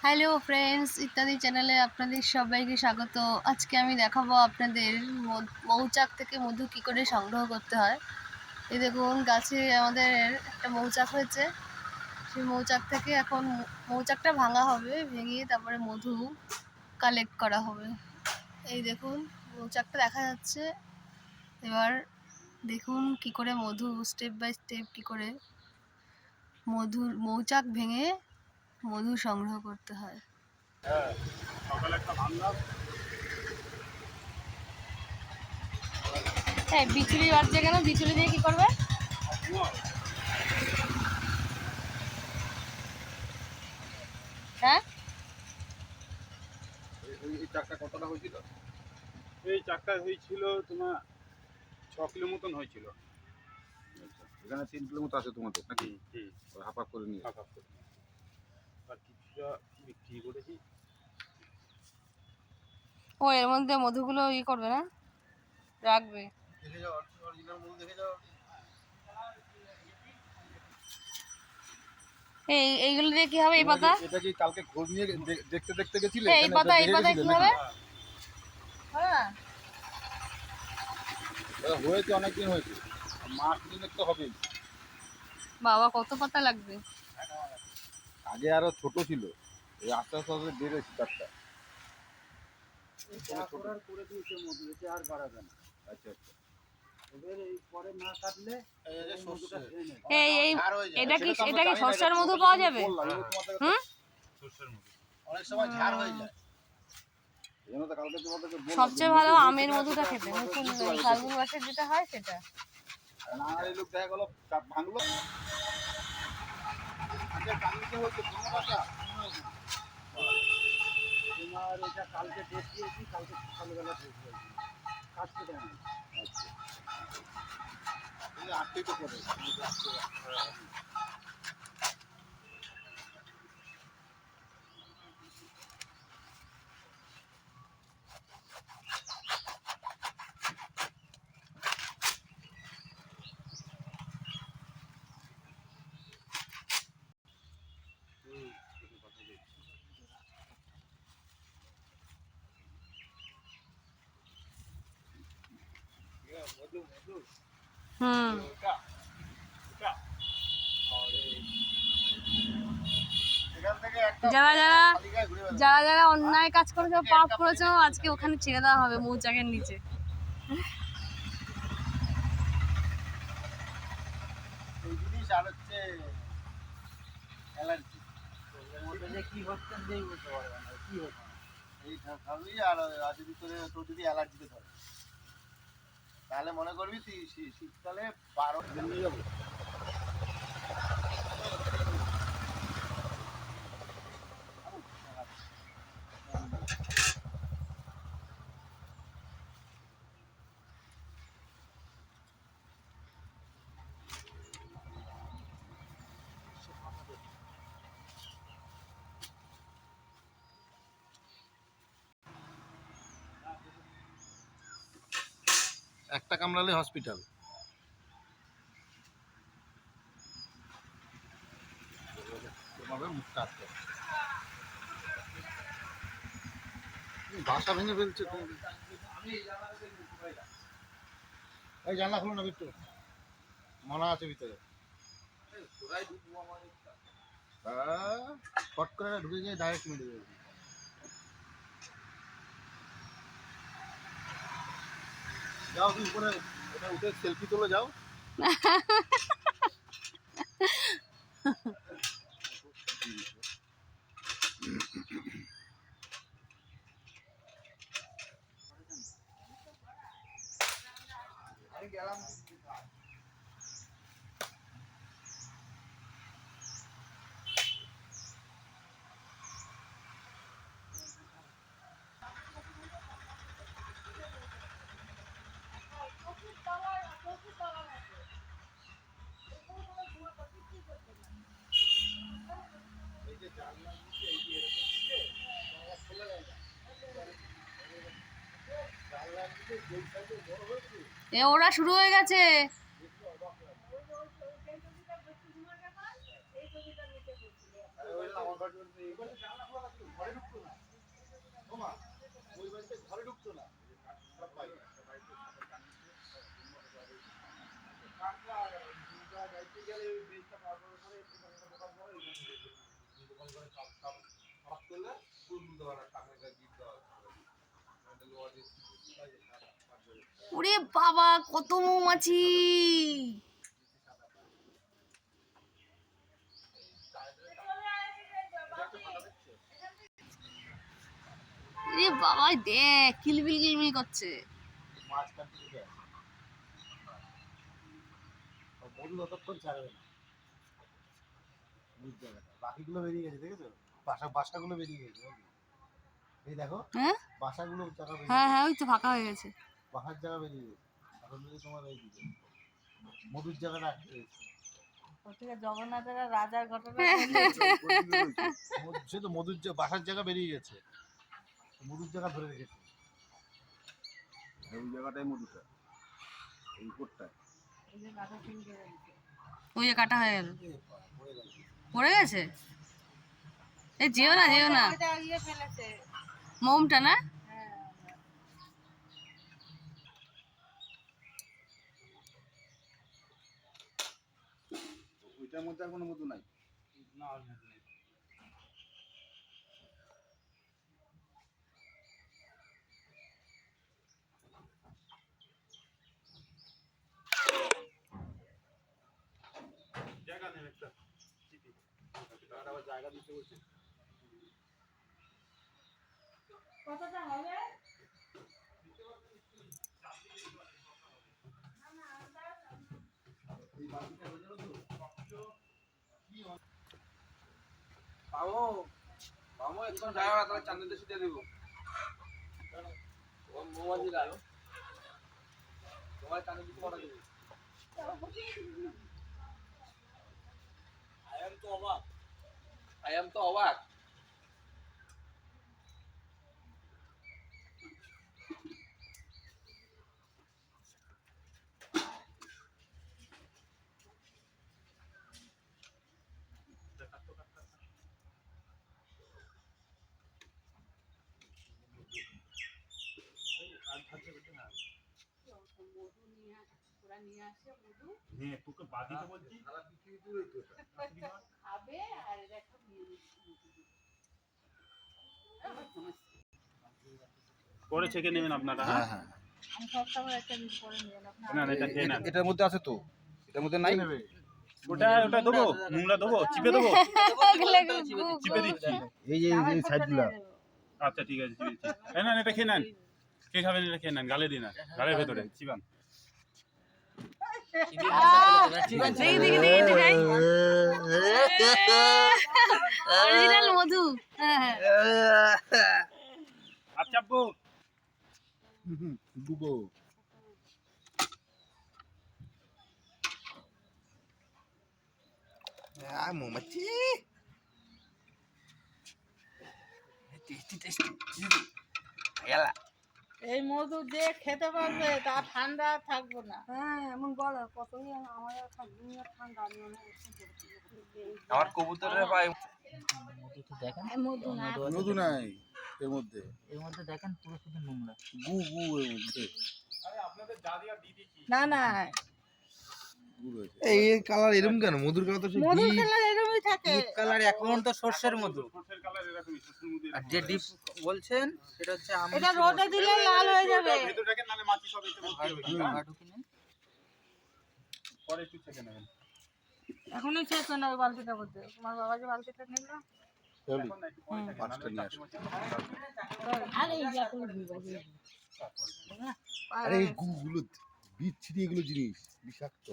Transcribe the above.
Hello friends, ইত্যাদি চ্যানেলে আপনাদের সবাইকে স্বাগত। আজকে আমি দেখাবো আপনাদের মৌচাক থেকে মধু কী করে সংগ্রহ করতে হয়। এই দেখুন, গাছে আমাদের একটা মৌচাক হয়েছে। সেই মৌচাক থেকে এখন মৌচাকটা ভাঙা হবে, ভেঙে তারপরে মধু কালেক্ট করা হবে। এই দেখুন, মৌচাকটা দেখা যাচ্ছে। এবার দেখুন কি করে মধু স্টেপ বাই স্টেপ কি করে মৌচাক ভেঙে মধু সংগ্রহ করতে হয়। হ্যাঁ, সকালে একটা ভাঙলাম। হ্যাঁ, বিচুলি বাজছে কেন? বিচুলি দিয়ে কি করবে? হ্যাঁ, এই চাকটা কতটা হয়েছিল? এই চাকটা হয়েছিল তোমার 6 কিলো মতন হয়েছিল। আচ্ছা, এখানে 3 কিলো মতো আছে তোমাদের নাকি? হাফ হাফ করে নিয়ে হাফ করে আর কিছুটা বিক্রি করেছি। ও এর মধ্যে মধুগুলো করবে না, রাখবে। দেখে যাও, অরিজিনাল মধু দেখে যাও। এইগুলো দিয়ে কি হবে? এই পাতা, এটা কি কালকে খোঁজ নিয়ে দেখতে দেখতে গেছিলে? এই পাতা, এই পাতা কি হবে? হয়েছে, অনেকদিন হয়েছে, মাস দিনের তো হবেই। বাবা, কত পাতা লাগবে? আগে আরো ছোট ছিল, এই আস্তে আস্তে আস্তে বেড়েছে চারটা। করে দিয়েছে মধু, এটা আর বাড়াবে না। আচ্ছা আচ্ছা, এবার এই পরে না কাটলে মধুটা খেয়ে নেবে। এটা কি সরষের মধু পাওয়া যাবে? হুম, সরষের মধু অনেক সময় ঝাড় হয়ে যায়। এজন্য তো কালকে তোমাদেরকে বললাম সবচেয়ে ভালো আমের মধুটা খেতে, নতুন ফাল্গুন মাসে যেটা হয় সেটা। নানারি লোক দেখা গেল ভাঙলো। আচ্ছা, কালকে হচ্ছে 15টা। তোমার এটা কালকে ডেট দিয়েছি, কালকে সকালবেলা ডেট দিয়েছি, কাটতে দেয় না। আচ্ছা, এই 8টাই তো পড়ে। হুম, যারা যারা যারা যারা অন্যায় কাজ করেছো, পাপ করেছো, আজকে ওখানে ছেড়ে দেওয়া হবে মৌচাকের নিচে। এই জিনিস আর হচ্ছে অ্যালার্জি। কি হচ্ছে নেই বলতে পারবে না, কি হচ্ছে এই খাবি আর যদি তোর যদি অ্যালার্জিতে ধরে, তাহলে মনে করবি তুই শীতকালে 12 দিন নিয়ে যাবো। একটা কামড়ালে হসপিটাল। মুখটা আটকে বাসা ভেঙে ফেলছে। এই জানলা খুলো না, বিট্টু মনা আছে ভিতরে। ফট করে ঢুকে গিয়ে ডাইরেক্ট মেরে দেবে। যাও তুমি উপরে, ওটা উঠে সেলফি তোলো যাও। আমি গেলাম। ওরা শুরু হয়ে গেছে। ঘরে ঢুকতো না ওমা, ওই বাড়িতে ঘরে ঢুকতো না। ওরে বাবা, কত মৌমাছি! এ বাবা, দেখ কিলবিল কিলবিল করছে। মাছ কাটতে যায় মধু ততক্ষণ ছাড়বে না। বাকিগুলো বেরিয়ে গেছে, দেখেছো? বাসাগুলো বেরিয়ে গেছে। এই দেখো, হ্যাঁ বাসাগুলো জায়গা বেরিয়ে হ্যাঁ গেছে। হ্যাঁ, ওই তো ফাঁকা হয়ে গেছে। বাসার জায়গা বেরিয়ে গেছে। এখন যদি তোমার এই দিকে মধুর জায়গাটা আটকে গেছে। জগন্নাথের রাজার ঘটনা সে তো মধুর বাসার জায়গা বেরিয়ে গেছে, মধুর জায়গা ধরে রেখেছে। ওই জায়গাটাই মধুটা, এই কোটটায় ওই যে কাটা হয়ে গেল, পড়ে গেছে। এ যেও না, যেও না। ইয়ে ফেলেছে। মোমটা না? ওইটার মধ্যে আর কোনো মধু নাই। জায়গা নেই একটা, আবার জায়গা দিতে বলছে। কতটা হবে? মামু এখন যাওয়া না, তাহলে চাঁদের দেশে দিয়ে দেবো। মোবাইল আলো তোমার চাঁদের দিতে পাঠা দেবো। I am তো অবাক। হ্যাঁ, তোকে বাদিতে বলছি। সারা পৃথিবী দূরে তো এটা। খাবে আর দেখো পরে ছেঁকে নেবেন আপনারা। হ্যাঁ হ্যাঁ, আমি সবসময় একটা মিস করে নিয়ে না না, এটা খেয়ে নেন। এটার মধ্যে আছে তো, এটার মধ্যে নাই। ওটা দেবো, নোংরা দেবো, চিপে দেবো, চিপে দিচ্ছি। এই যে এই সাইডগুলো আচ্ছা ঠিক আছে, চিপে দিচ্ছি। এই নেন, এটা খেয়ে নেন। কে খাবেন? এটা খেয়ে নেন, গালে দিন না, গালের ভেতরে চিবান। অরিজিনাল মধু। হ্যাঁ আচ্ছা আব্বু, ডুবো। মৌমাছি এই মধু যে খেতে পারবে তার ঠান্ডা আর থাকবো না। হ্যাঁ, এমন বলো কতই আমার ঠান্ডা। আমার কবুতরের পায়ে মধু না, মধু নাই এর মধ্যে, এর মধ্যে দেখেন পুরো শুধু নোংরা। গু গু এর মধ্যে না না, গু রয়েছে। এই কালার এরকম কেন? মধুর কালার তো মধুর কালার এরকমই থাকে। ডিপ কালার এখন তো সর্ষের মধু, সরষের কালার এরকমই, সরষের মধ্যে আর যে ডিপ বলছেন সেটা হচ্ছে আমি এটা রোদে দিলে লাল হয়ে যাবে। ভেতরটাকে নালে মাছি সব এতে ভর্তি হবে। ঢুকি নেই। পরে একটু ছেঁকে নেবেন। এখনই শেষ হয় না ওই বালতিটা বলতে। তোমার বাবা যে বালতিটা নিল এখন না, একটু পরে ছেঁকে নেন, পাঁচটা নিয়ে আসো। আরে এই যে এখন ভিজে। আরে এই গুগুলো বিচ্ছিরি, এগুলো জিনিস বিষাক্ত।